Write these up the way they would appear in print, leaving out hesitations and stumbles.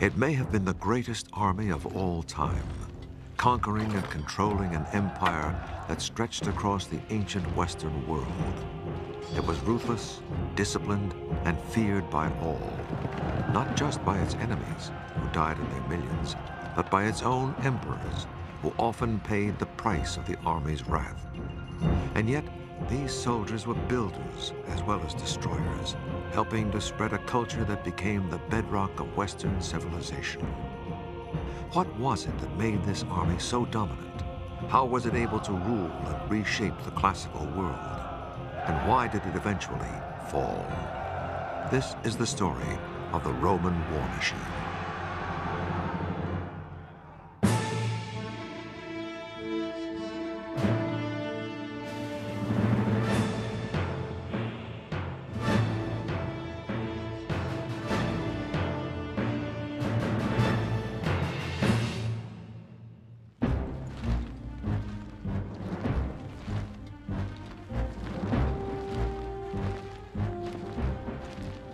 It may have been the greatest army of all time, conquering and controlling an empire that stretched across the ancient Western world. It was ruthless, disciplined, and feared by all, not just by its enemies, who died in their millions, but by its own emperors, who often paid the price of the army's wrath. And yet, these soldiers were builders as well as destroyers, helping to spread a culture that became the bedrock of Western civilization. What was it that made this army so dominant? How was it able to rule and reshape the classical world? And why did it eventually fall? This is the story of the Roman war machine.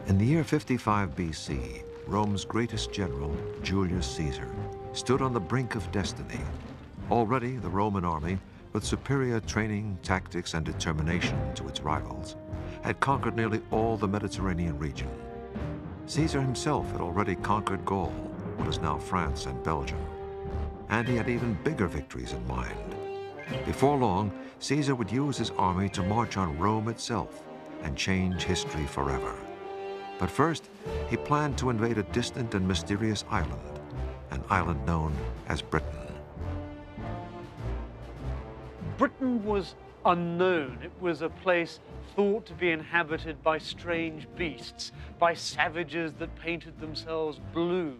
In the year 55 BC, Rome's greatest general, Julius Caesar, stood on the brink of destiny. Already, the Roman army, with superior training, tactics, and determination to its rivals, had conquered nearly all the Mediterranean region. Caesar himself had already conquered Gaul, what is now France and Belgium. And he had even bigger victories in mind. Before long, Caesar would use his army to march on Rome itself and change history forever. But first, he planned to invade a distant and mysterious island, an island known as Britain. Britain was unknown. It was a place thought to be inhabited by strange beasts, by savages that painted themselves blue,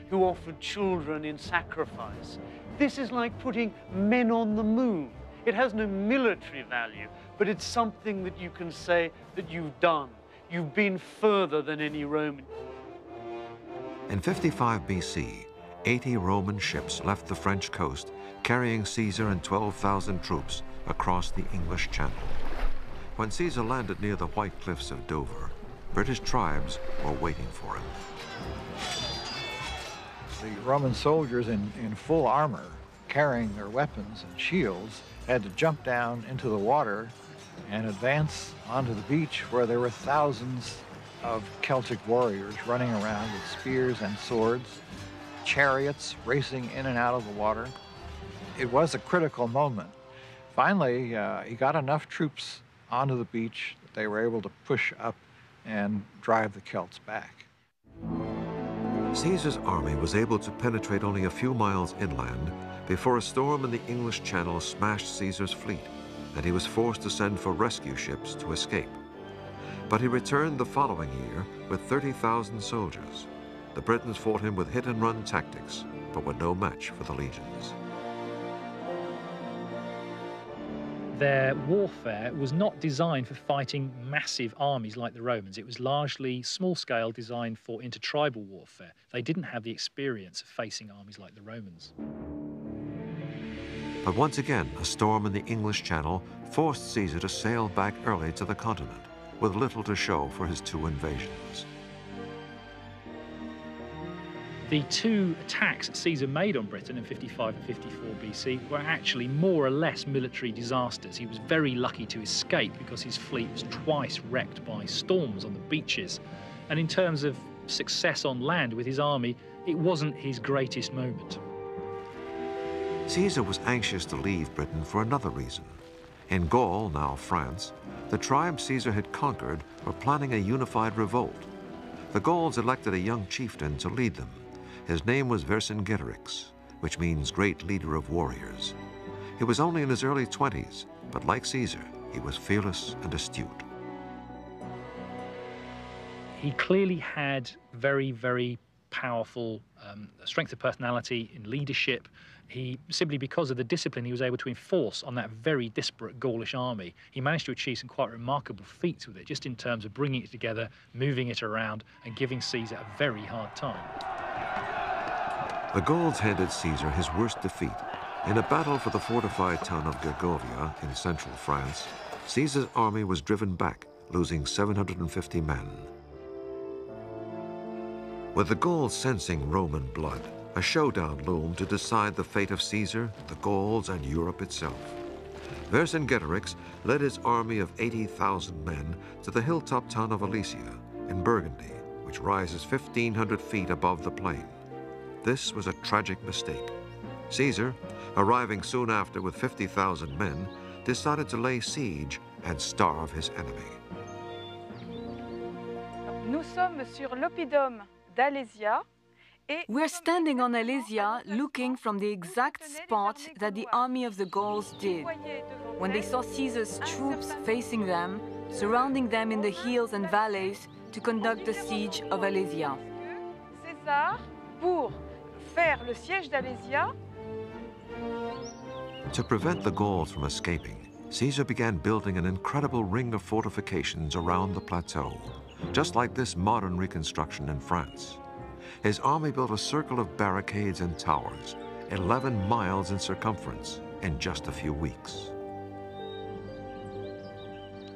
who offered children in sacrifice. This is like putting men on the moon. It has no military value, but it's something that you can say that you've done. You've been further than any Roman. In 55 BC, 80 Roman ships left the French coast, carrying Caesar and 12,000 troops across the English Channel. When Caesar landed near the White Cliffs of Dover, British tribes were waiting for him. The Roman soldiers in full armor, carrying their weapons and shields, had to jump down into the water and advance onto the beach where there were thousands of Celtic warriors running around with spears and swords, chariots racing in and out of the water. It was a critical moment. Finally, he got enough troops onto the beach that they were able to push up and drive the Celts back. Caesar's army was able to penetrate only a few miles inland before a storm in the English Channel smashed Caesar's fleet, and he was forced to send for rescue ships to escape. But he returned the following year with 30,000 soldiers. The Britons fought him with hit-and-run tactics, but were no match for the legions. Their warfare was not designed for fighting massive armies like the Romans. It was largely small-scale, designed for intertribal warfare. They didn't have the experience of facing armies like the Romans. But once again, a storm in the English Channel forced Caesar to sail back early to the continent, with little to show for his two invasions. The two attacks that Caesar made on Britain in 55 and 54 BC were actually more or less military disasters. He was very lucky to escape because his fleet was twice wrecked by storms on the beaches. And in terms of success on land with his army, it wasn't his greatest moment. Caesar was anxious to leave Britain for another reason. In Gaul, now France, the tribes Caesar had conquered were planning a unified revolt. The Gauls elected a young chieftain to lead them. His name was Vercingetorix, which means great leader of warriors. He was only in his early 20s, but like Caesar, he was fearless and astute. He clearly had very, very powerful strength of personality in leadership. He, simply because of the discipline he was able to enforce on that very disparate Gaulish army, he managed to achieve some quite remarkable feats with it, just in terms of bringing it together, moving it around, and giving Caesar a very hard time. The Gauls handed Caesar his worst defeat. In a battle for the fortified town of Gergovia in central France, Caesar's army was driven back, losing 750 men. With the Gauls sensing Roman blood, a showdown loomed to decide the fate of Caesar, the Gauls, and Europe itself. Vercingetorix led his army of 80,000 men to the hilltop town of Alesia in Burgundy, which rises 1,500 feet above the plain. This was a tragic mistake. Caesar, arriving soon after with 50,000 men, decided to lay siege and starve his enemy. Nous sommes sur l'oppidum d'Alésia. We're standing on Alesia looking from the exact spot that the army of the Gauls did. When they saw Caesar's troops facing them, surrounding them in the hills and valleys to conduct the siege of Alesia. César, pour faire le siège d'Alésia. To prevent the Gauls from escaping, Caesar began building an incredible ring of fortifications around the plateau, just like this modern reconstruction in France. His army built a circle of barricades and towers, 11 miles in circumference, in just a few weeks.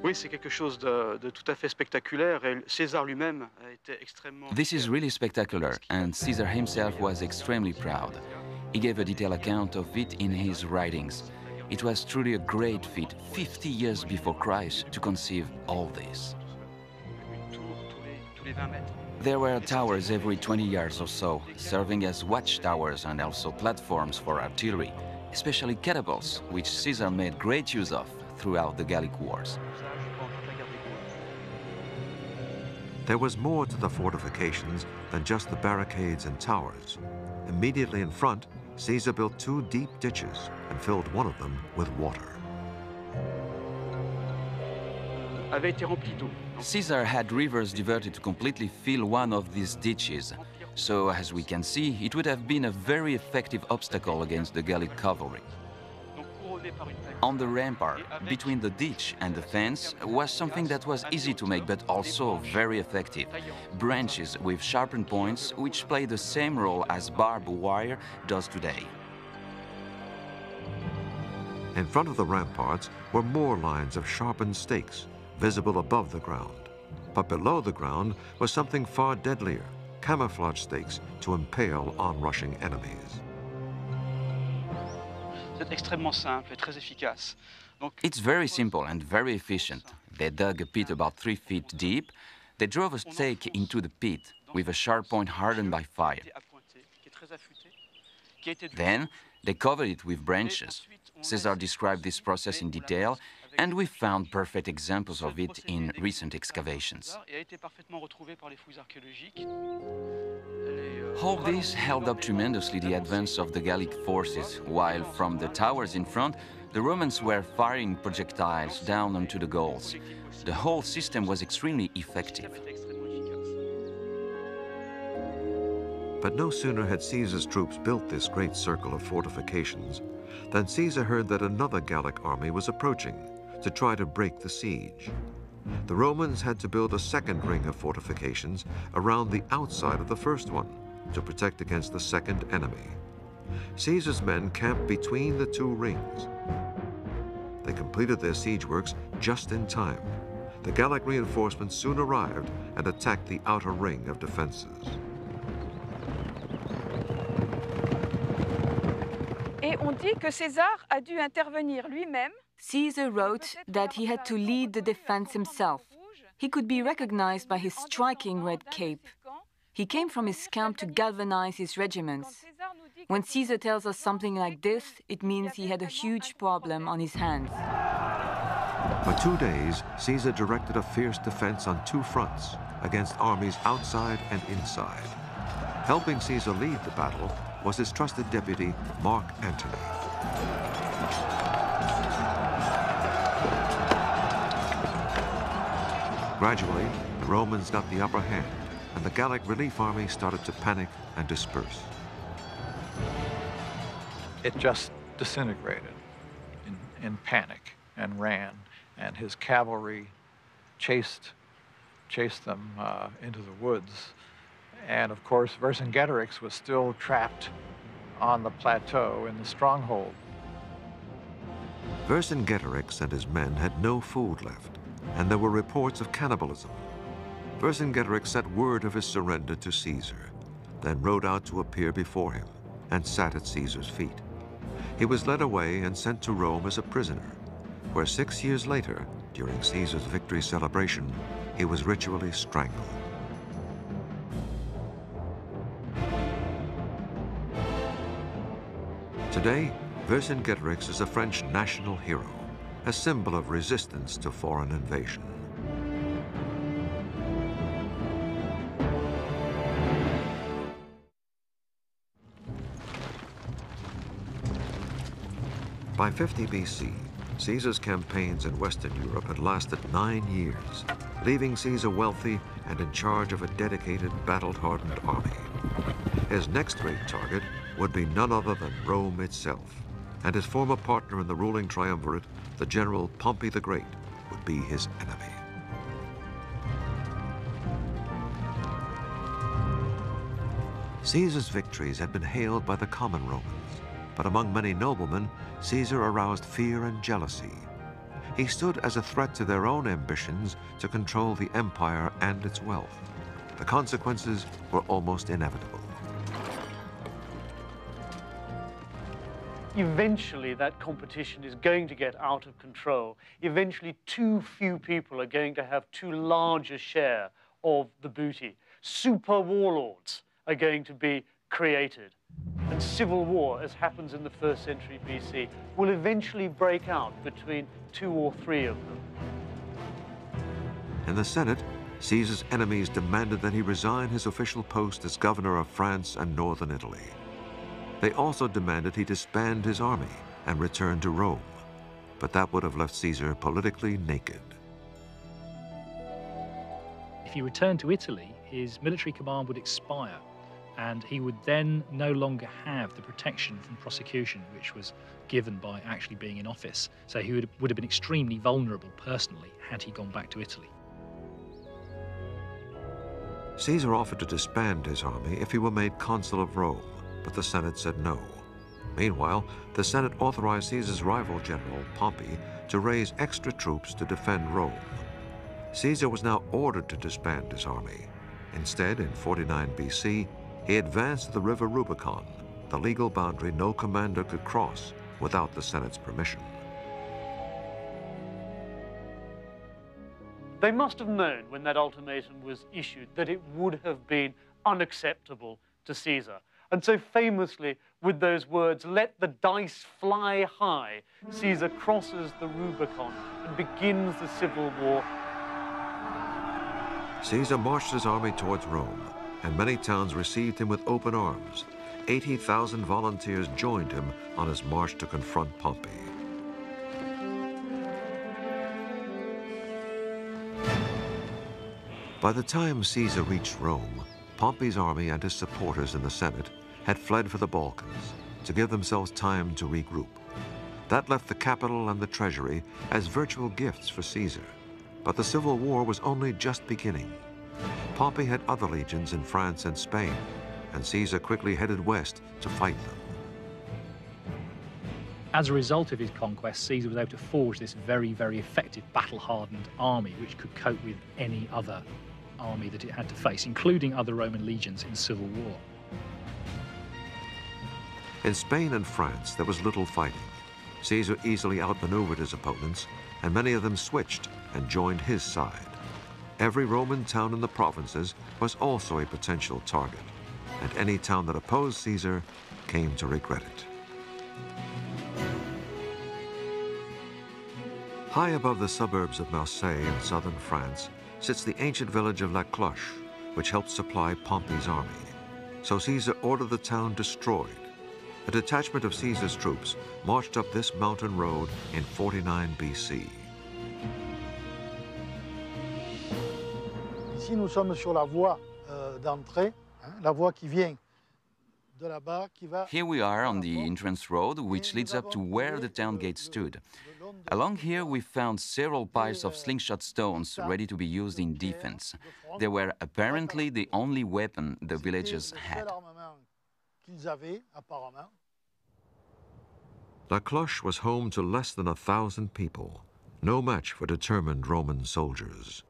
Oui, c'est quelque chose de tout à fait spectaculaire et César lui-même a été extrêmement... This is really spectacular, and Caesar himself was extremely proud. He gave a detailed account of it in his writings. It was truly a great feat, 50 years before Christ, to conceive all this. There were towers every 20 yards or so, serving as watchtowers and also platforms for artillery, especially catapults, which Caesar made great use of throughout the Gallic Wars. There was more to the fortifications than just the barricades and towers. Immediately in front, Caesar built 2 deep ditches and filled one of them with water. Caesar had rivers diverted to completely fill one of these ditches, so as we can see, it would have been a very effective obstacle against the Gallic cavalry. On the rampart, between the ditch and the fence, was something that was easy to make but also very effective. Branches with sharpened points, which play the same role as barbed wire does today. In front of the ramparts were more lines of sharpened stakes, visible above the ground. But below the ground was something far deadlier, camouflage stakes to impale onrushing enemies. It's very simple and very efficient. They dug a pit about 3 feet deep. They drove a stake into the pit with a sharp point hardened by fire. Then they covered it with branches. Caesar described this process in detail, and we found perfect examples of it in recent excavations. All this held up tremendously the advance of the Gallic forces, while from the towers in front, the Romans were firing projectiles down onto the Gauls. The whole system was extremely effective. But no sooner had Caesar's troops built this great circle of fortifications than Caesar heard that another Gallic army was approaching to try to break the siege. The Romans had to build a second ring of fortifications around the outside of the first one to protect against the second enemy. Caesar's men camped between the 2 rings. They completed their siege works just in time. The Gallic reinforcements soon arrived and attacked the outer ring of defenses. Et on dit que César a dû intervenir lui-même. Caesar wrote that he had to lead the defense himself. He could be recognized by his striking red cape. He came from his camp to galvanize his regiments. When Caesar tells us something like this, it means he had a huge problem on his hands. For 2 days, Caesar directed a fierce defense on 2 fronts against armies outside and inside. Helping Caesar lead the battle was his trusted deputy, Mark Antony. Gradually, the Romans got the upper hand, and the Gallic relief army started to panic and disperse. It just disintegrated in panic and ran, and his cavalry chased them into the woods. And of course, Vercingetorix was still trapped on the plateau in the stronghold. Vercingetorix and his men had no food left, and there were reports of cannibalism. Vercingetorix sent word of his surrender to Caesar, then rode out to appear before him and sat at Caesar's feet. He was led away and sent to Rome as a prisoner, where 6 years later, during Caesar's victory celebration, he was ritually strangled. Today, Vercingetorix is a French national hero, a symbol of resistance to foreign invasion. By 50 BC, Caesar's campaigns in Western Europe had lasted 9 years, leaving Caesar wealthy and in charge of a dedicated, battle-hardened army. His next great target would be none other than Rome itself, and his former partner in the ruling triumvirate, the general Pompey the Great, would be his enemy. Caesar's victories had been hailed by the common Romans, but among many noblemen, Caesar aroused fear and jealousy. He stood as a threat to their own ambitions to control the empire and its wealth. The consequences were almost inevitable. Eventually, that competition is going to get out of control. Eventually, too few people are going to have too large a share of the booty. Super warlords are going to be created. And civil war, as happens in the 1st century BC, will eventually break out between 2 or 3 of them. In the Senate, Caesar's enemies demanded that he resign his official post as governor of France and northern Italy. They also demanded he disband his army and return to Rome, but that would have left Caesar politically naked. If he returned to Italy, his military command would expire, and he would then no longer have the protection from prosecution which was given by actually being in office. So he would have been extremely vulnerable personally had he gone back to Italy. Caesar offered to disband his army if he were made consul of Rome, but the Senate said no. Meanwhile, the Senate authorized Caesar's rival general, Pompey, to raise extra troops to defend Rome. Caesar was now ordered to disband his army. Instead, in 49 BC, he advanced to the river Rubicon, the legal boundary no commander could cross without the Senate's permission. They must have known when that ultimatum was issued that it would have been unacceptable to Caesar. And so famously, with those words, "Let the dice fly high," Caesar crosses the Rubicon and begins the civil war. Caesar marched his army towards Rome, and many towns received him with open arms. 80,000 volunteers joined him on his march to confront Pompey. By the time Caesar reached Rome, Pompey's army and his supporters in the Senate had fled for the Balkans to give themselves time to regroup. That left the capital and the treasury as virtual gifts for Caesar. But the civil war was only just beginning. Pompey had other legions in France and Spain, and Caesar quickly headed west to fight them. As a result of his conquest, Caesar was able to forge this very, very effective battle-hardened army which could cope with any other army that it had to face, including other Roman legions in civil war. In Spain and France, there was little fighting. Caesar easily outmaneuvered his opponents, and many of them switched and joined his side. Every Roman town in the provinces was also a potential target, and any town that opposed Caesar came to regret it. High above the suburbs of Marseille in southern France sits the ancient village of La Cloche, which helped supply Pompey's army. So Caesar ordered the town destroyed. A detachment of Caesar's troops marched up this mountain road in 49 BC. Ici, nous sommes sur la voie d'entrée, la voie qui vient de là-bas, qui va... Here we are on the entrance road, which leads up to where the town gate stood. Along here, we found several piles of slingshot stones ready to be used in defense. They were apparently the only weapon the villagers had. La Cloche was home to less than 1,000 people, no match for determined Roman soldiers.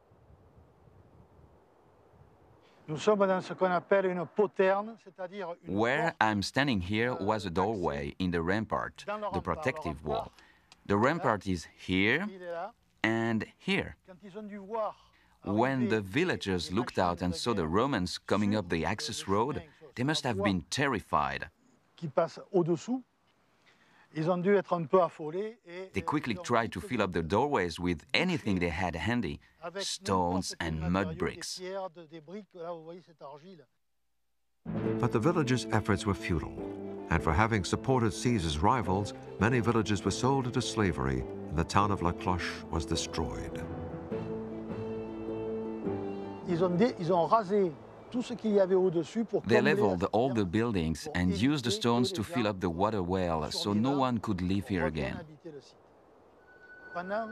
Nous sommes dans ce qu'on appelle une poterne, c'est-à-dire une Where porte. I'm standing here was a doorway in the rampart, the protective wall. The rampart is here Il est là. and here. Quand ils ont dû voir When the arriver villagers les looked out machines and de saw the guerre Romans coming sur up the le access chemin road, they must have been terrified. qui passent au-dessous, ils ont dû être un peu affolés et They quickly ils ont tried to vite fill up the doorways with anything they had handy, avec stones n'importe quel and matériau, mud des bricks. pierres, des briques. Là, vous voyez cette argile. But the villagers' efforts were futile, and for having supported Caesar's rivals, many villages were sold into slavery, and the town of La Cloche was destroyed. Ils ont rasé tout ce qu'il y avait au-dessus pour They combler la leveled all the citerne, buildings pour and used the éviter stones que to les fill gens up the water well so no one could live here reviennent again. habiter le site. Pendant,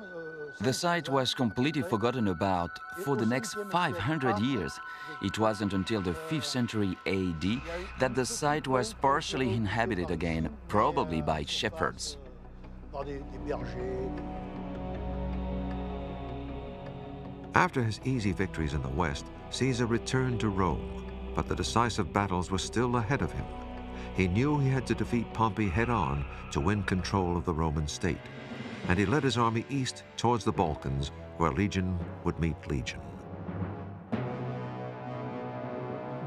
The 500 site ans, was completely après, forgotten about for the next 500 500 years. It wasn't until the 5th century AD that the site was partially inhabited again, probably by shepherds. par des bergers. After his easy victories in the west, Caesar returned to Rome, but the decisive battles were still ahead of him. He knew he had to defeat Pompey head-on to win control of the Roman state, and he led his army east towards the Balkans, where legion would meet legion.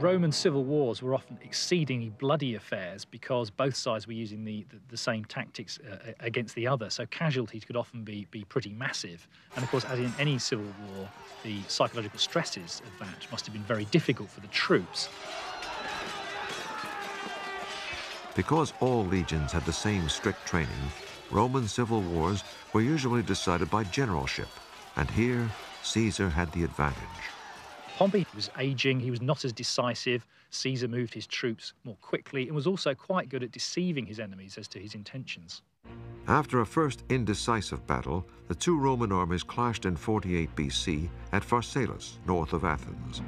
Roman civil wars were often exceedingly bloody affairs because both sides were using the same tactics against the other, so casualties could often be pretty massive. And of course, as in any civil war, the psychological stresses of that must have been very difficult for the troops. Because all legions had the same strict training, Roman civil wars were usually decided by generalship, and here Caesar had the advantage. Pompey was aging, he was not as decisive. Caesar moved his troops more quickly and was also quite good at deceiving his enemies as to his intentions. After a first indecisive battle, the two Roman armies clashed in 48 BC at Pharsalus, north of Athens.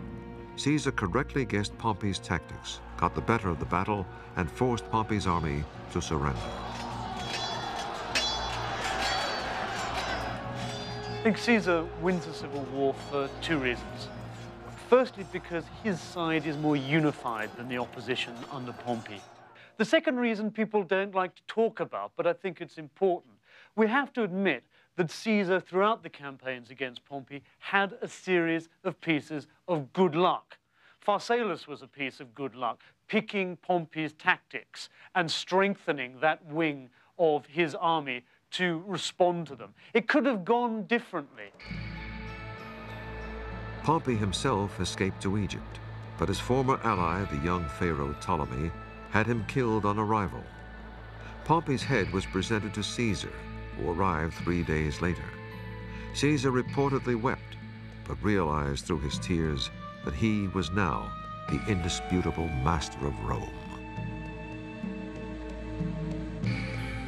Caesar correctly guessed Pompey's tactics, got the better of the battle, and forced Pompey's army to surrender. I think Caesar wins the civil war for two reasons. Firstly, because his side is more unified than the opposition under Pompey. The second reason people don't like to talk about, but I think it's important, we have to admit that Caesar, throughout the campaigns against Pompey, had a series of pieces of good luck. Pharsalus was a piece of good luck, picking Pompey's tactics and strengthening that wing of his army to respond to them. It could have gone differently. Pompey himself escaped to Egypt, but his former ally, the young pharaoh Ptolemy, had him killed on arrival. Pompey's head was presented to Caesar, who arrived 3 days later. Caesar reportedly wept, but realized through his tears that he was now the indisputable master of Rome.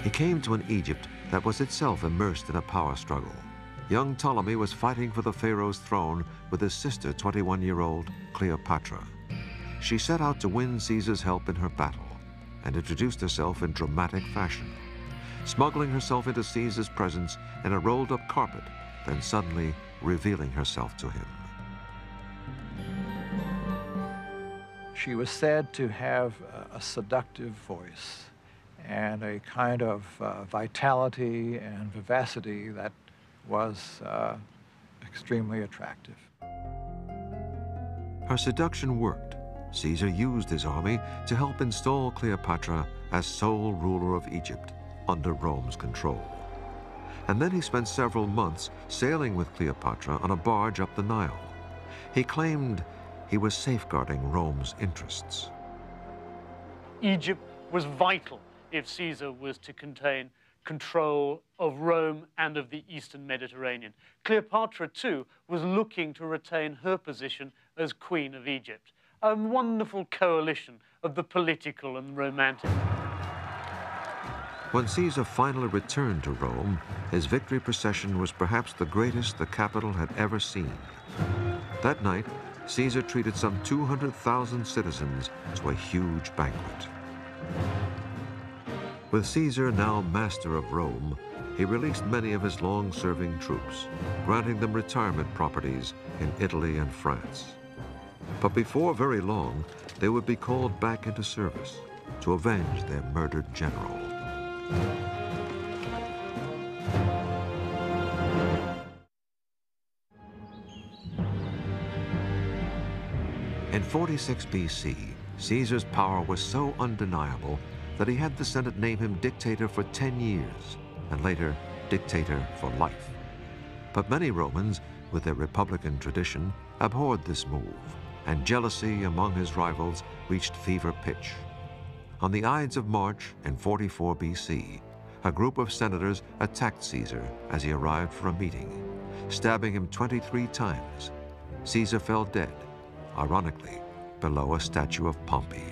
He came to an Egypt that was itself immersed in a power struggle. Young Ptolemy was fighting for the pharaoh's throne with his sister, 21-year-old Cleopatra. She set out to win Caesar's help in her battle and introduced herself in dramatic fashion, smuggling herself into Caesar's presence in a rolled-up carpet, then suddenly revealing herself to him. She was said to have a seductive voice and a kind of vitality and vivacity that was extremely attractive. Her seduction worked. Caesar used his army to help install Cleopatra as sole ruler of Egypt under Rome's control. And then he spent several months sailing with Cleopatra on a barge up the Nile. He claimed he was safeguarding Rome's interests. Egypt was vital if Caesar was to contain control of Rome and of the Eastern Mediterranean. Cleopatra, too, was looking to retain her position as Queen of Egypt. A wonderful coalition of the political and romantic. When Caesar finally returned to Rome, his victory procession was perhaps the greatest the capital had ever seen. That night, Caesar treated some 200,000 citizens to a huge banquet. With Caesar now master of Rome, he released many of his long-serving troops, granting them retirement properties in Italy and France. But before very long, they would be called back into service to avenge their murdered general. In 46 BC, Caesar's power was so undeniable that he had the Senate name him dictator for 10 years, and later dictator for life. But many Romans, with their republican tradition, abhorred this move, and jealousy among his rivals reached fever pitch. On the Ides of March in 44 BC, a group of senators attacked Caesar as he arrived for a meeting, stabbing him 23 times. Caesar fell dead, ironically, below a statue of Pompey.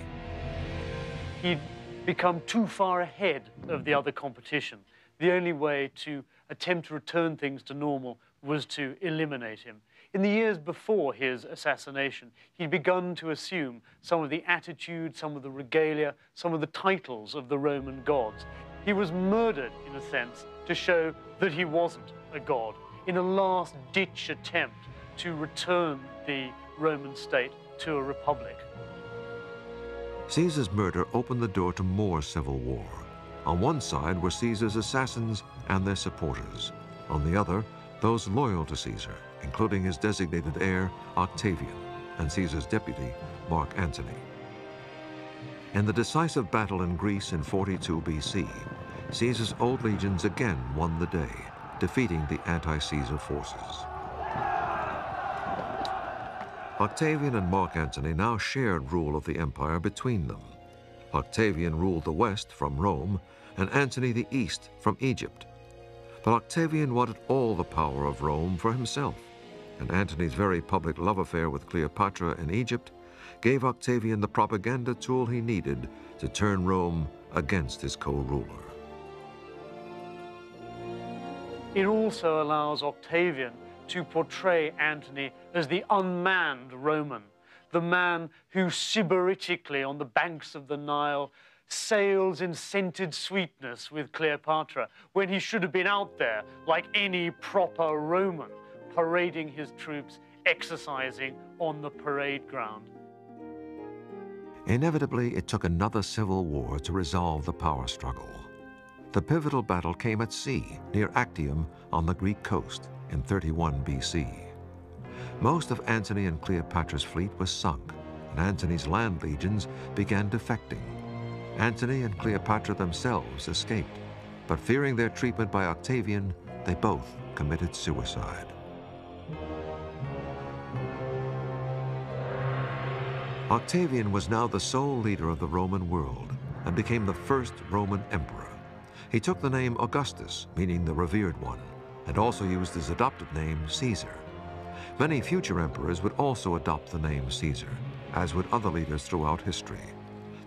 He'd become too far ahead of the other competition. The only way to attempt to return things to normal was to eliminate him. In the years before his assassination, he'd begun to assume some of the attitude, some of the regalia, some of the titles of the Roman gods. He was murdered, in a sense, to show that he wasn't a god, in a last-ditch attempt to return the Roman state to a republic. Caesar's murder opened the door to more civil war. On one side were Caesar's assassins and their supporters. On the other, those loyal to Caesar, including his designated heir, Octavian, and Caesar's deputy, Mark Antony. In the decisive battle in Greece in 42 BC, Caesar's old legions again won the day, defeating the anti-Caesar forces. Octavian and Mark Antony now shared rule of the empire between them. Octavian ruled the west from Rome, and Antony the east from Egypt. But Octavian wanted all the power of Rome for himself, and Antony's very public love affair with Cleopatra in Egypt gave Octavian the propaganda tool he needed to turn Rome against his co-ruler. It also allows Octavian to portray Antony as the unmanned Roman, the man who sybaritically on the banks of the Nile sails in scented sweetness with Cleopatra, when he should have been out there like any proper Roman, parading his troops, exercising on the parade ground. Inevitably, it took another civil war to resolve the power struggle. The pivotal battle came at sea, near Actium on the Greek coast in 31 BC. Most of Antony and Cleopatra's fleet was sunk, and Antony's land legions began defecting. Antony and Cleopatra themselves escaped, but fearing their treatment by Octavian, they both committed suicide. Octavian was now the sole leader of the Roman world and became the first Roman emperor. He took the name Augustus, meaning the revered one, and also used his adopted name Caesar. Many future emperors would also adopt the name Caesar, as would other leaders throughout history.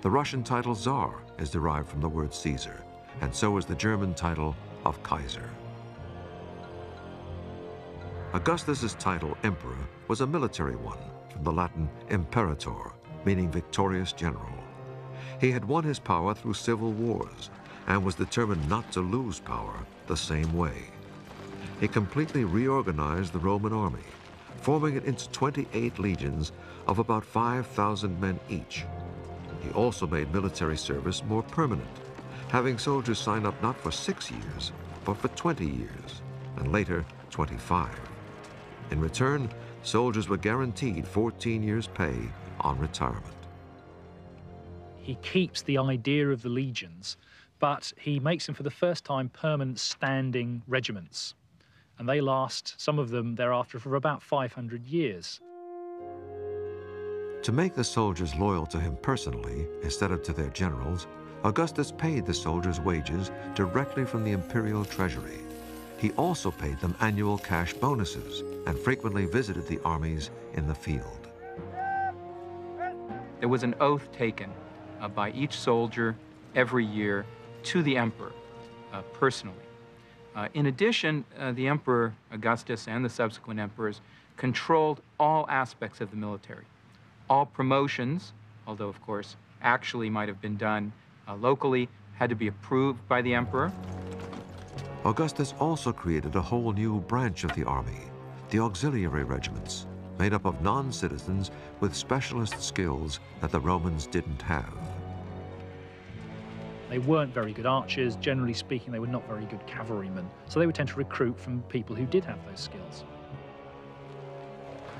The Russian title Tsar is derived from the word Caesar, and so is the German title of Kaiser. Augustus's title, emperor, was a military one, from the Latin imperator, meaning victorious general. He had won his power through civil wars and was determined not to lose power the same way. He completely reorganized the Roman army, forming it into 28 legions of about 5,000 men each. He also made military service more permanent, having soldiers sign up not for 6 years, but for 20 years, and later 25. In return, soldiers were guaranteed 14 years' pay on retirement. He keeps the idea of the legions, but he makes them for the first time permanent standing regiments. And they last, some of them thereafter, for about 500 years. To make the soldiers loyal to him personally, instead of to their generals, Augustus paid the soldiers' wages directly from the imperial treasury. He also paid them annual cash bonuses and frequently visited the armies in the field. There was an oath taken by each soldier every year to the emperor personally. In addition, the Emperor Augustus and the subsequent emperors controlled all aspects of the military. All promotions, although of course actually might have been done locally, had to be approved by the emperor. Augustus also created a whole new branch of the army, the auxiliary regiments, made up of non-citizens with specialist skills that the Romans didn't have. They weren't very good archers. Generally speaking, they were not very good cavalrymen. So they would tend to recruit from people who did have those skills.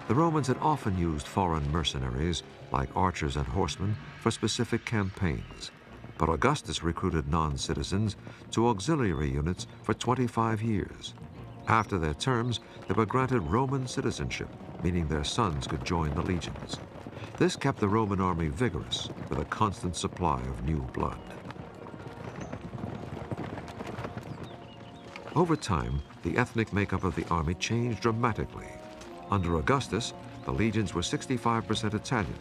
The Romans had often used foreign mercenaries, like archers and horsemen, for specific campaigns. But Augustus recruited non-citizens to auxiliary units for 25 years. After their terms, they were granted Roman citizenship, meaning their sons could join the legions. This kept the Roman army vigorous, with a constant supply of new blood. Over time, the ethnic makeup of the army changed dramatically. Under Augustus, the legions were 65% Italian,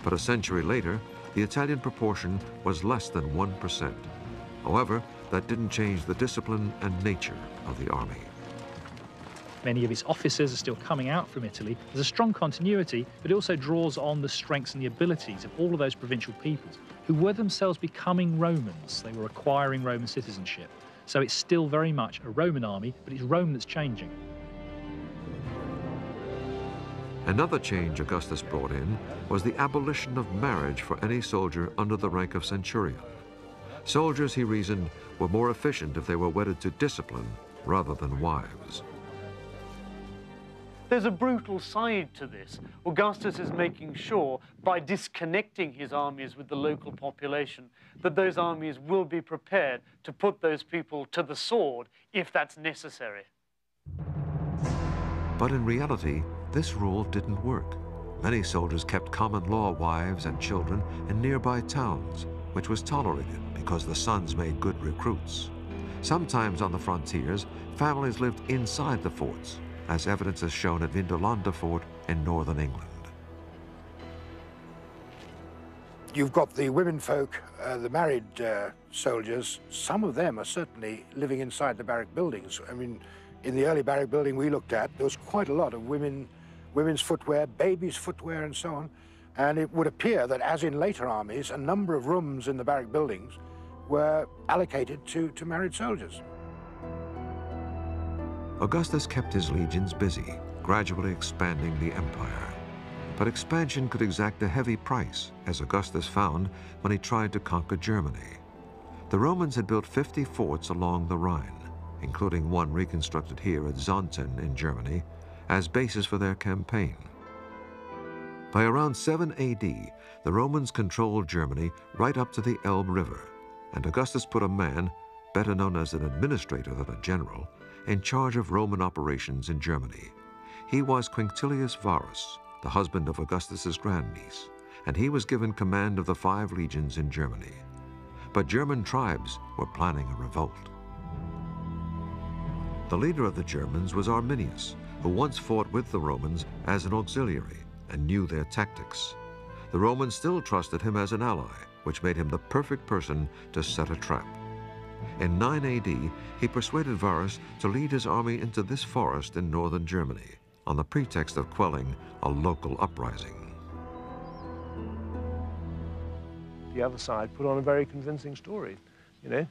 but a century later, the Italian proportion was less than 1%. However, that didn't change the discipline and nature of the army. Many of its officers are still coming out from Italy. There's a strong continuity, but it also draws on the strengths and the abilities of all of those provincial peoples who were themselves becoming Romans. They were acquiring Roman citizenship. So it's still very much a Roman army, but it's Rome that's changing. Another change Augustus brought in was the abolition of marriage for any soldier under the rank of centurion. Soldiers, he reasoned, were more efficient if they were wedded to discipline rather than wives. There's a brutal side to this. Augustus is making sure, by disconnecting his armies with the local population, that those armies will be prepared to put those people to the sword if that's necessary. But in reality, this rule didn't work. Many soldiers kept common law wives and children in nearby towns, which was tolerated because the sons made good recruits. Sometimes on the frontiers, families lived inside the forts, as evidence is shown at Vindolanda Fort in northern England. You've got the womenfolk, the married soldiers. Some of them are certainly living inside the barrack buildings. I mean, in the early barrack building we looked at, there was quite a lot of women's footwear, babies' footwear, and so on. And it would appear that, as in later armies, a number of rooms in the barrack buildings were allocated to married soldiers. Augustus kept his legions busy, gradually expanding the empire. But expansion could exact a heavy price, as Augustus found when he tried to conquer Germany. The Romans had built 50 forts along the Rhine, including one reconstructed here at Xanten in Germany, as bases for their campaign. By around 7 AD, the Romans controlled Germany right up to the Elbe River, and Augustus put a man, better known as an administrator than a general, in charge of Roman operations in Germany. He was Quinctilius Varus, the husband of Augustus's grandniece, and he was given command of the 5 legions in Germany. But German tribes were planning a revolt. The leader of the Germans was Arminius, who once fought with the Romans as an auxiliary and knew their tactics. The Romans still trusted him as an ally, which made him the perfect person to set a trap. In 9 AD, he persuaded Varus to lead his army into this forest in northern Germany, on the pretext of quelling a local uprising. The other side put on a very convincing story, you know.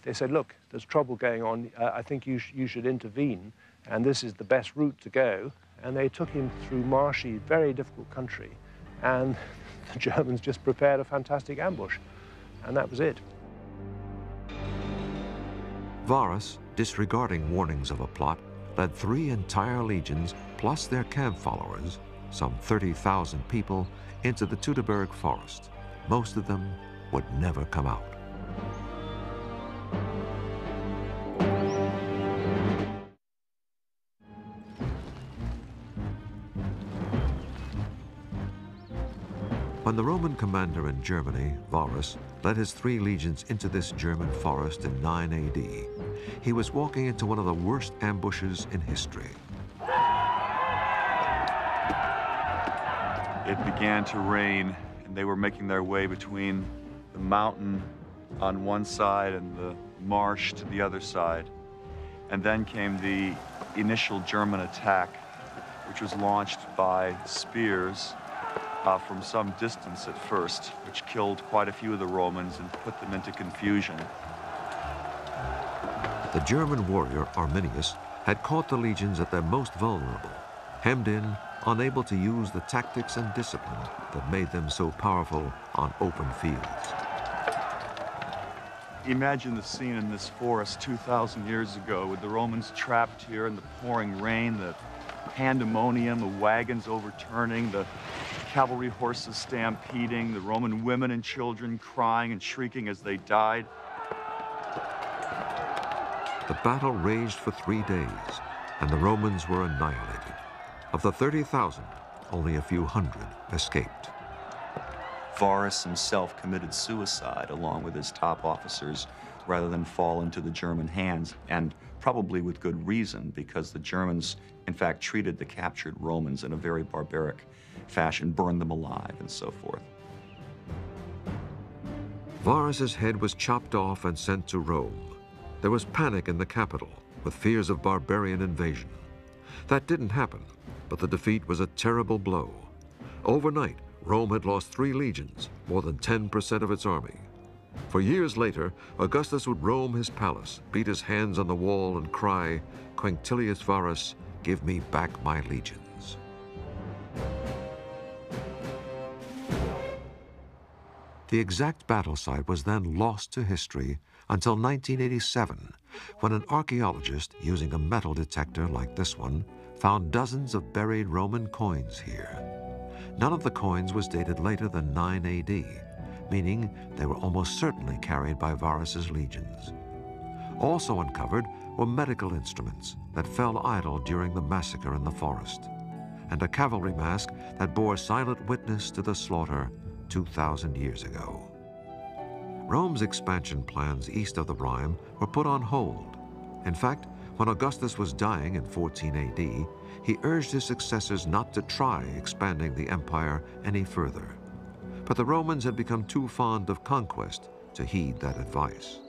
They said, look, there's trouble going on. I think you should intervene, and this is the best route to go. And they took him through marshy, very difficult country, and the Germans just prepared a fantastic ambush, and that was it. Varus, disregarding warnings of a plot, led 3 entire legions plus their camp followers, some 30,000 people, into the Teutoburg forest. Most of them would never come out. When the Roman commander in Germany, Varus, led his 3 legions into this German forest in 9 AD, he was walking into one of the worst ambushes in history. It began to rain, and they were making their way between the mountain on one side and the marsh to the other side. And then came the initial German attack, which was launched by spears from some distance at first, which killed quite a few of the Romans and put them into confusion. The German warrior Arminius had caught the legions at their most vulnerable, hemmed in, unable to use the tactics and discipline that made them so powerful on open fields. Imagine the scene in this forest 2,000 years ago with the Romans trapped here in the pouring rain, the pandemonium, the wagons overturning, the cavalry horses stampeding, the Roman women and children crying and shrieking as they died. The battle raged for 3 days, and the Romans were annihilated. Of the 30,000, only a few hundred escaped. Varus himself committed suicide along with his top officers rather than fall into the German hands, and probably with good reason, because the Germans, in fact, treated the captured Romans in a very barbaric fashion, burned them alive, and so forth. Varus's head was chopped off and sent to Rome. There was panic in the capital, with fears of barbarian invasion. That didn't happen, but the defeat was a terrible blow. Overnight, Rome had lost 3 legions, more than 10% of its army. For years later, Augustus would roam his palace, beat his hands on the wall, and cry, "Quinctilius Varus, give me back my legions." The exact battle site was then lost to history until 1987, when an archaeologist, using a metal detector like this one, found dozens of buried Roman coins here. None of the coins was dated later than 9 AD, meaning they were almost certainly carried by Varus's legions. Also uncovered were medical instruments that fell idle during the massacre in the forest, and a cavalry mask that bore silent witness to the slaughter 2,000 years ago. Rome's expansion plans east of the Rhine were put on hold. In fact, when Augustus was dying in 14 AD, he urged his successors not to try expanding the empire any further. But the Romans had become too fond of conquest to heed that advice.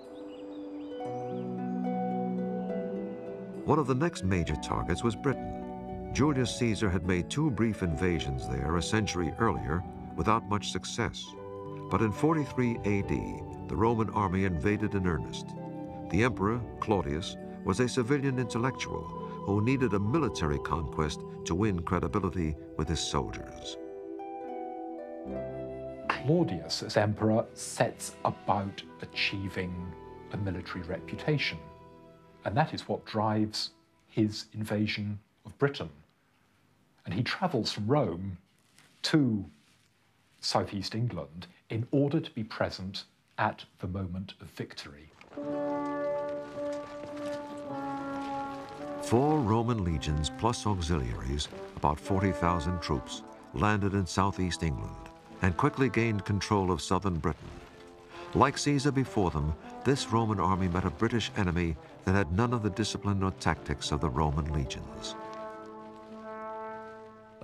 One of the next major targets was Britain. Julius Caesar had made 2 brief invasions there a century earlier without much success. But in 43 AD, the Roman army invaded in earnest. The emperor, Claudius, was a civilian intellectual who needed a military conquest to win credibility with his soldiers. Claudius, as emperor, sets about achieving a military reputation. And that is what drives his invasion of Britain. And he travels from Rome to southeast England in order to be present at the moment of victory. 4 Roman legions plus auxiliaries, about 40,000 troops, landed in southeast England and quickly gained control of southern Britain. Like Caesar before them, this Roman army met a British enemy that had none of the discipline or tactics of the Roman legions.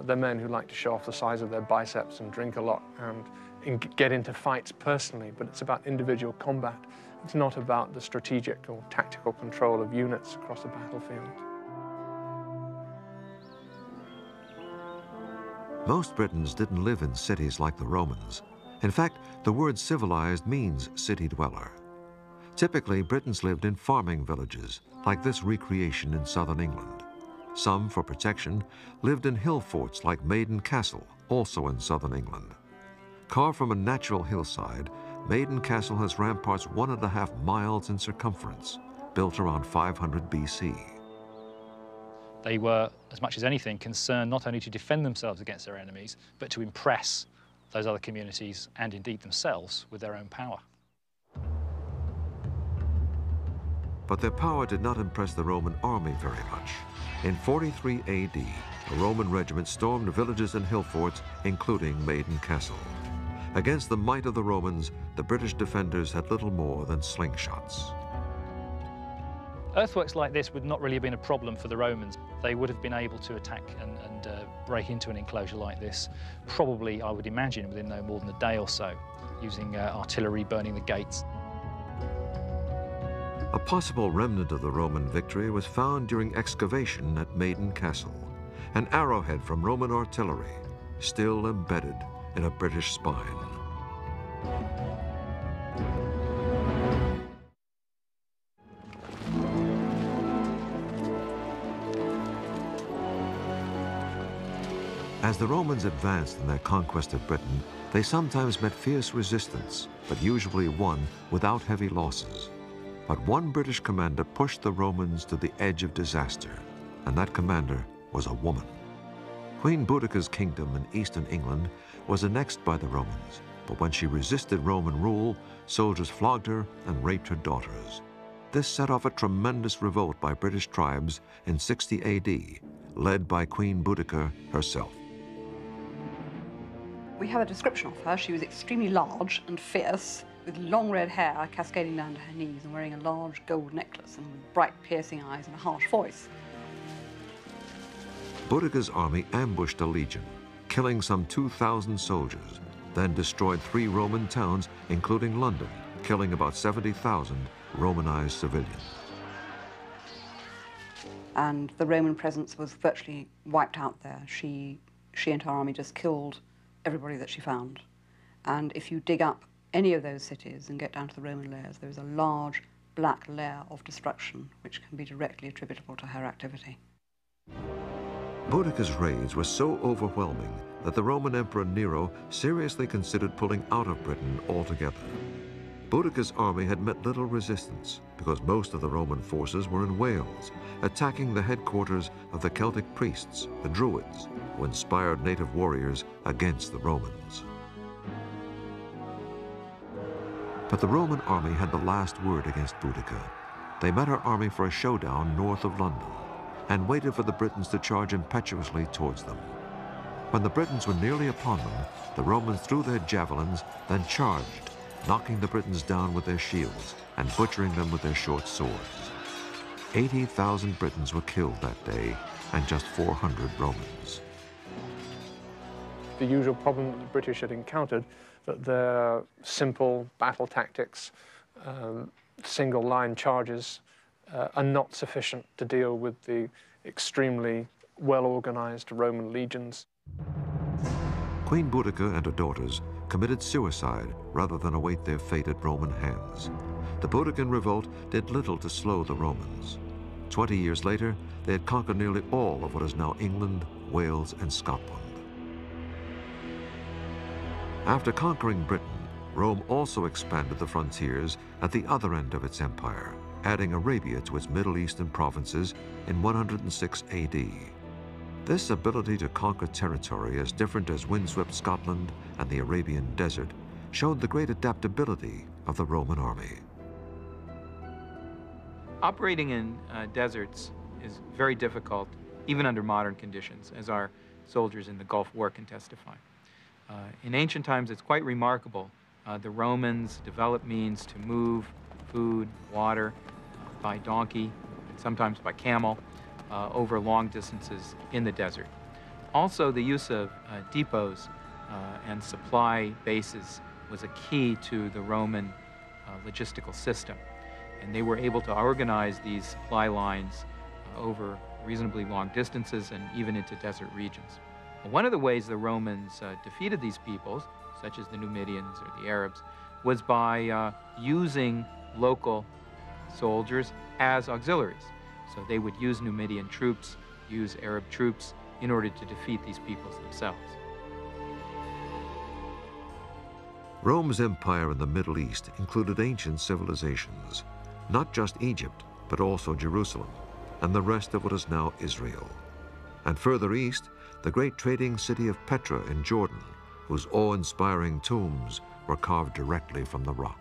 They're men who like to show off the size of their biceps and drink a lot and get into fights personally, but it's about individual combat. It's not about the strategic or tactical control of units across the battlefield. Most Britons didn't live in cities like the Romans. In fact, the word civilized means city dweller. Typically, Britons lived in farming villages, like this recreation in southern England. Some, for protection, lived in hill forts like Maiden Castle, also in southern England. Carved from a natural hillside, Maiden Castle has ramparts 1.5 miles in circumference, built around 500 BC. They were, as much as anything, concerned not only to defend themselves against their enemies, but to impress those other communities and indeed themselves with their own power. But their power did not impress the Roman army very much. In 43 AD, a Roman regiment stormed villages and hill forts, including Maiden Castle. Against the might of the Romans, the British defenders had little more than slingshots. Earthworks like this would not really have been a problem for the Romans. They would have been able to attack and break into an enclosure like this, probably, I would imagine, within no more than a day or so, using artillery burning the gates. A possible remnant of the Roman victory was found during excavation at Maiden Castle, an arrowhead from Roman artillery, still embedded in a British spine. As the Romans advanced in their conquest of Britain, they sometimes met fierce resistance, but usually won without heavy losses. But one British commander pushed the Romans to the edge of disaster, and that commander was a woman. Queen Boudicca's kingdom in eastern England was annexed by the Romans, but when she resisted Roman rule, soldiers flogged her and raped her daughters. This set off a tremendous revolt by British tribes in 60 AD, led by Queen Boudicca herself. We have a description of her. She was extremely large and fierce, with long red hair cascading down to her knees and wearing a large gold necklace and with bright piercing eyes and a harsh voice. Boudicca's army ambushed a legion, killing some 2,000 soldiers, then destroyed 3 Roman towns, including London, killing about 70,000 Romanized civilians. And the Roman presence was virtually wiped out there. She and her army just killed everybody that she found. And if you dig up any of those cities and get down to the Roman layers, there is a large black layer of destruction which can be directly attributable to her activity. Boudicca's raids were so overwhelming that the Roman Emperor Nero seriously considered pulling out of Britain altogether. Boudicca's army had met little resistance because most of the Roman forces were in Wales, attacking the headquarters of the Celtic priests, the Druids, who inspired native warriors against the Romans. But the Roman army had the last word against Boudicca. They met her army for a showdown north of London and waited for the Britons to charge impetuously towards them. When the Britons were nearly upon them, the Romans threw their javelins, then charged, knocking the Britons down with their shields and butchering them with their short swords. 80,000 Britons were killed that day and just 400 Romans. The usual problem that the British had encountered, that their simple battle tactics, single-line charges, are not sufficient to deal with the extremely well-organized Roman legions. Queen Boudicca and her daughters committed suicide rather than await their fate at Roman hands. The Boudiccan revolt did little to slow the Romans. 20 years later, they had conquered nearly all of what is now England, Wales, and Scotland. After conquering Britain, Rome also expanded the frontiers at the other end of its empire, adding Arabia to its Middle Eastern provinces in 106 AD. This ability to conquer territory as different as windswept Scotland and the Arabian desert showed the great adaptability of the Roman army. Operating in deserts is very difficult, even under modern conditions, as our soldiers in the Gulf War can testify. In ancient times, it's quite remarkable. The Romans developed means to move food, water, by donkey, and sometimes by camel, over long distances in the desert. Also, the use of depots and supply bases was a key to the Roman logistical system. And they were able to organize these supply lines over reasonably long distances and even into desert regions. One of the ways the Romans defeated these peoples, such as the Numidians or the Arabs, was by using local soldiers as auxiliaries. So they would use Numidian troops, use Arab troops in order to defeat these peoples themselves. Rome's empire in the Middle East included ancient civilizations, not just Egypt, but also Jerusalem and the rest of what is now Israel. And further east, the great trading city of Petra in Jordan, whose awe-inspiring tombs were carved directly from the rock.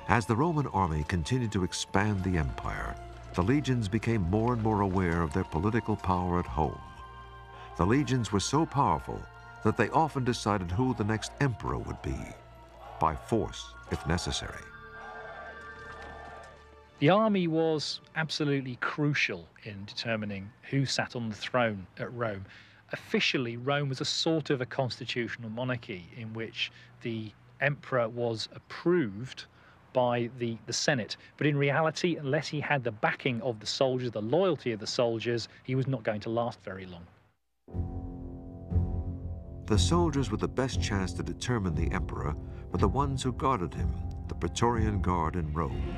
As the Roman army continued to expand the empire, the legions became more and more aware of their political power at home. The legions were so powerful that they often decided who the next emperor would be, by force if necessary. The army was absolutely crucial in determining who sat on the throne at Rome. Officially, Rome was a sort of a constitutional monarchy in which the emperor was approved by the Senate. But in reality, unless he had the backing of the soldiers, the loyalty of the soldiers, he was not going to last very long. The soldiers with the best chance to determine the emperor were the ones who guarded him, the Praetorian Guard in Rome.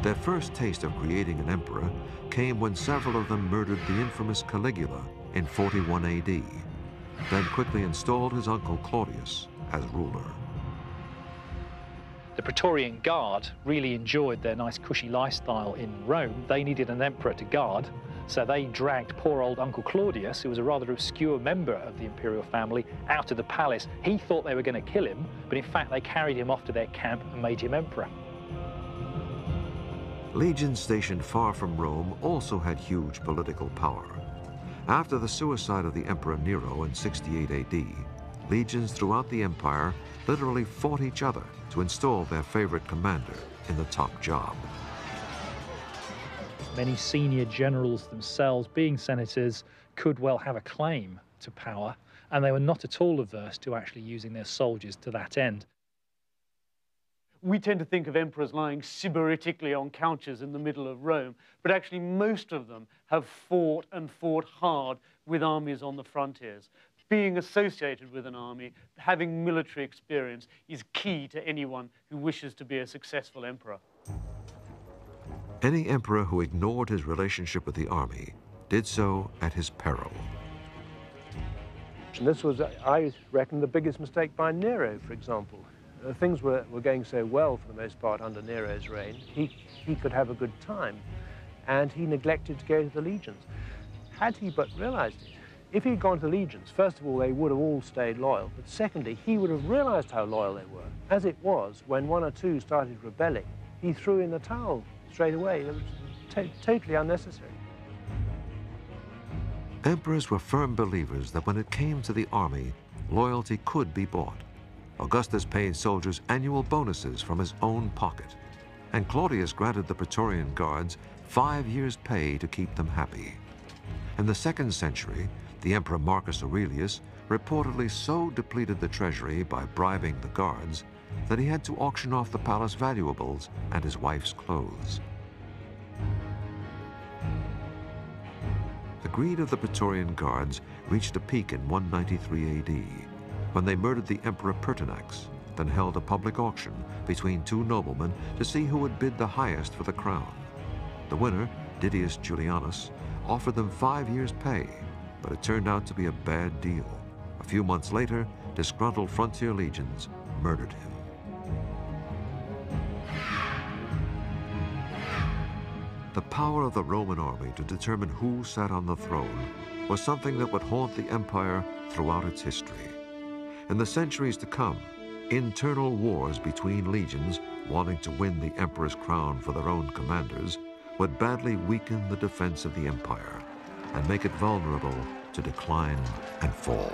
Their first taste of creating an emperor came when several of them murdered the infamous Caligula in 41 AD, then quickly installed his uncle Claudius as ruler. The Praetorian Guard really enjoyed their nice cushy lifestyle in Rome. They needed an emperor to guard, so they dragged poor old Uncle Claudius, who was a rather obscure member of the imperial family, out of the palace. He thought they were going to kill him, but in fact they carried him off to their camp and made him emperor. Legions stationed far from Rome also had huge political power. After the suicide of the Emperor Nero in 68 AD, legions throughout the empire literally fought each other to install their favorite commander in the top job. Many senior generals themselves, being senators, could well have a claim to power, and they were not at all averse to actually using their soldiers to that end. We tend to think of emperors lying sybaritically on couches in the middle of Rome, but actually most of them have fought and fought hard with armies on the frontiers. Being associated with an army, having military experience, is key to anyone who wishes to be a successful emperor. Any emperor who ignored his relationship with the army did so at his peril. And this was, I reckon, the biggest mistake by Nero, for example. Things were going so well for the most part under Nero's reign. He could have a good time, and he neglected to go to the legions. Had he but realized it, if he'd gone to the legions, first of all, they would have all stayed loyal, but secondly, he would have realized how loyal they were. As it was, when one or two started rebelling, he threw in the towel straight away. It was totally unnecessary. Emperors were firm believers that when it came to the army, loyalty could be bought. Augustus paid soldiers annual bonuses from his own pocket, and Claudius granted the Praetorian Guards 5 years' pay to keep them happy. In the 2nd century, the Emperor Marcus Aurelius reportedly so depleted the treasury by bribing the guards that he had to auction off the palace valuables and his wife's clothes. The greed of the Praetorian Guards reached a peak in 193 AD, when they murdered the Emperor Pertinax, then held a public auction between two noblemen to see who would bid the highest for the crown. The winner, Didius Julianus, offered them 5 years' pay, but it turned out to be a bad deal. A few months later, disgruntled frontier legions murdered him. The power of the Roman army to determine who sat on the throne was something that would haunt the empire throughout its history. In the centuries to come, internal wars between legions wanting to win the emperor's crown for their own commanders would badly weaken the defense of the empire and make it vulnerable to decline and fall.